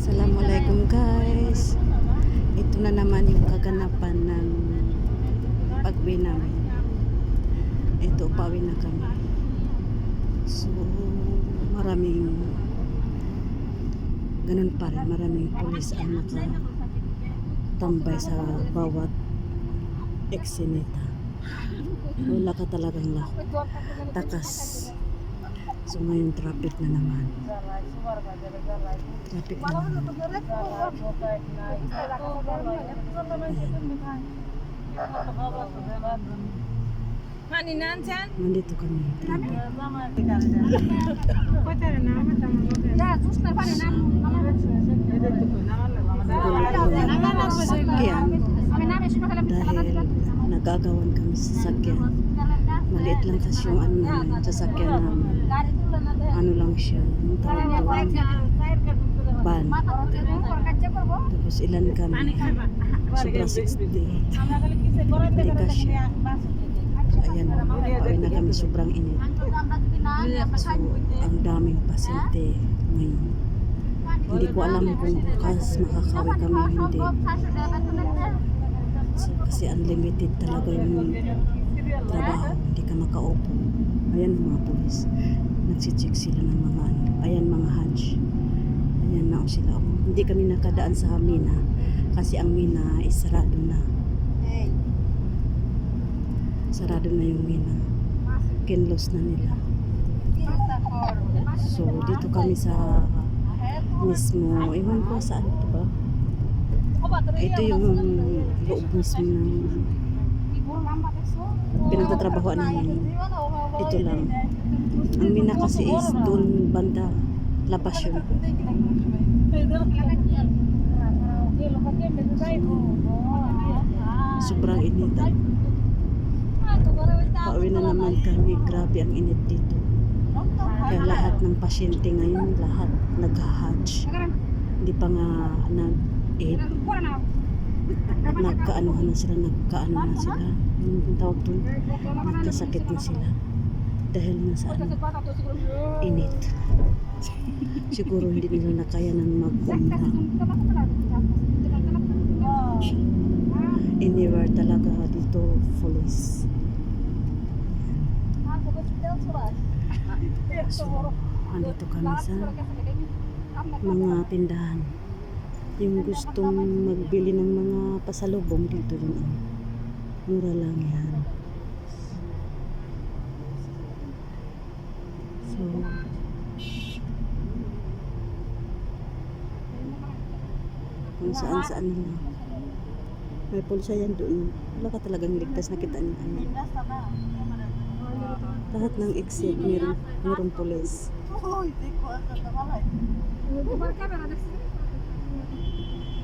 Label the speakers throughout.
Speaker 1: Assalamualaikum guys. Ito na naman yung kaganapan ng pag-uwi namin. Ito, pauwi na kami. So, maraming ganun pa rin. Maraming pulis ang nakatambay sa bawat eksinita. Wala ka talagang takas. So ngayon traffic na naman. Traffic na naman. Nandito kami. Sakyan. Dahil nagagawan kami sa sakyan. Maliit lang kasi yung ano namin, sasakyan namin. Ano lang siya, yung tawag doon, van. Tapos ilan kami, sobra 60. Hindi ka siya. Ayan, pauwi na kami, sobrang init. So, ang daming pasyente ngayon. Hindi ko alam kung bukas makakawi kami, hindi. So, kasi unlimited talaga yung trabaho, hindi ka makaupo. Ayan mga pulis, nagsicheck sila ng mga ano. Ayan mga Hajj, ayan na sila. Hindi kami nakadaan sa Mina kasi ang Mina is sarado na. Sarado na yung Mina, kinlos na nila. So dito kami sa mismo, ewan ko saan ito ba, ito yung loob mismo ng pinagtatrabahoan namin. Ito lang. Ang Mina kasi is doon banda, labas yun. Sobrang initan. Pauwi na naman kami. Grabe ang init dito. Kaya lahat ng pasyente ngayon, lahat nag-Hajj. Hindi pa nga nag-eid. Nagkaano na sila. Yung tawag doon, nagkasakit na sila dahil nasa init. Siguro hindi nila nakaya ng mag-umrah. Anywhere talaga dito police. So, andito kami sa mga tindahan. Yung gustong magbili ng mga pasalubong dito rin. Mura lang yan. So, kung saan-saan nila. May pulsa yan doon. Wala ka talagang ligtas na kita niya. Lahat ng exit, mayroong pulis.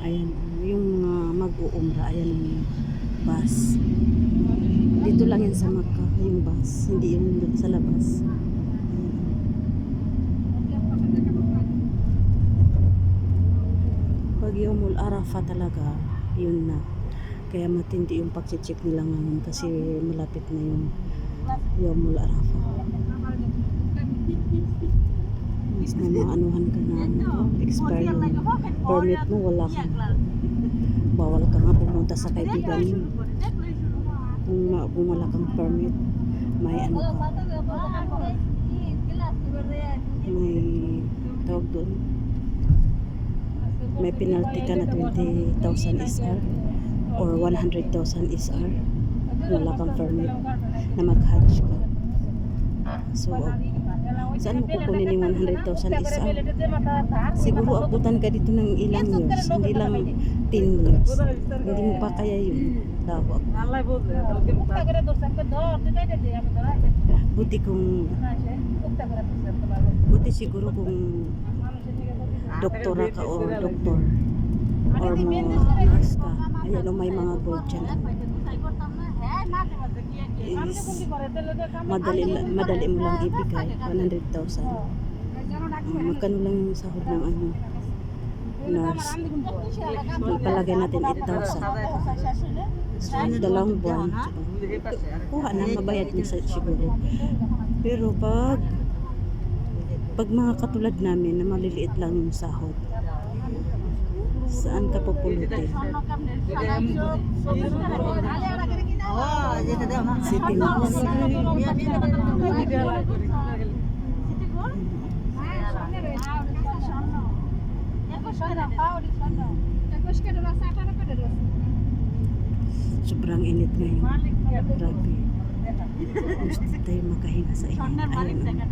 Speaker 1: Ayan, yung mag-uumra, ayan yung bus. Dito lang yan sa Makkah, yung bus, hindi yung sa labas. Pag Yawmul Arafah talaga, yun na. Kaya matindi yung pag-check nila ngayon kasi malapit na yung Yawmul Arafah. Mas na maanuhan ka na expire yung permit mo, wala ka. Bawal ka nga pumunta sa kaibigan mo. Kung wala kang permit, may ano ka, may tawag doon, may penalty ka na 20,000 SR or 100,000 SR. Wala kang permit na mag-Hajj ka. So, saan mo kukunin yung 100,000 SR? Siguro abutan ka dito ng ilang years, hindi lang 10 years. Hindi mo pa kaya yun. Lawak. Buti siguro kung doktora ka o doktor or mo nurse ka. Ayan o, may mga gold dyan. Madali mo lang ibigay 100,000. Magkano lang yung sahod ng ano, nurse? Magpalagay natin 8,000. So, dalawang buwan. Kuha na, mabayad niya siguro. Pero pag mga katulad namin na maliliit lang yung sahod, Saan ka pupulutin? City Mall. Sobrang init ngayon. Grabe. Gusto tayo makahinga sa init. Ayun.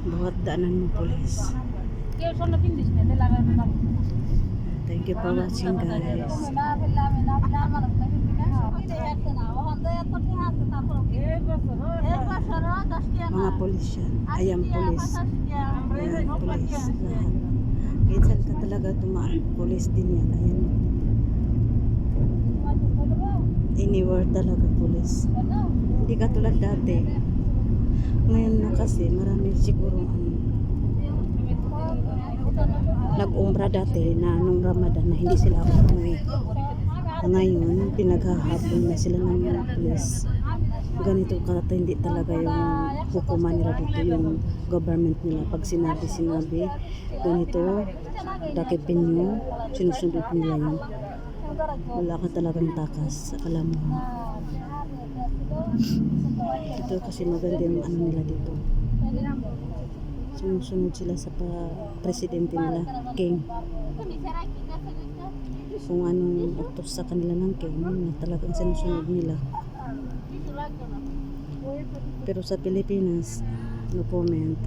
Speaker 1: Buhat daanan mo, police. Thank you for watching, guys. Mga polis yan. Ayan, polis. Ayan, polis. Lahat. Minsan ka talaga tumaan. Polis din yan. Ayan. Anywhere talaga, polis. Hindi ka tulad dati. Ngayon na kasi, marami siguro nag-umbra dati na nung Ramadan na hindi sila umuwi. Ngayon, pinaghahabol na sila ng mga pulis. Ganito katindi talaga yung hukuman nila dito, yung government nila. Pag sinabi, ganito, dakipin nyo, sinusunod nila yun. Wala ka talagang takas, alam mo. Ito kasi maganda yung ano nila dito. Sumusunod sila sa presidente nila, King. Kung anong utos sa kanila ng King, na talagang sinusunod nila. Pero sa Pilipinas, no comment.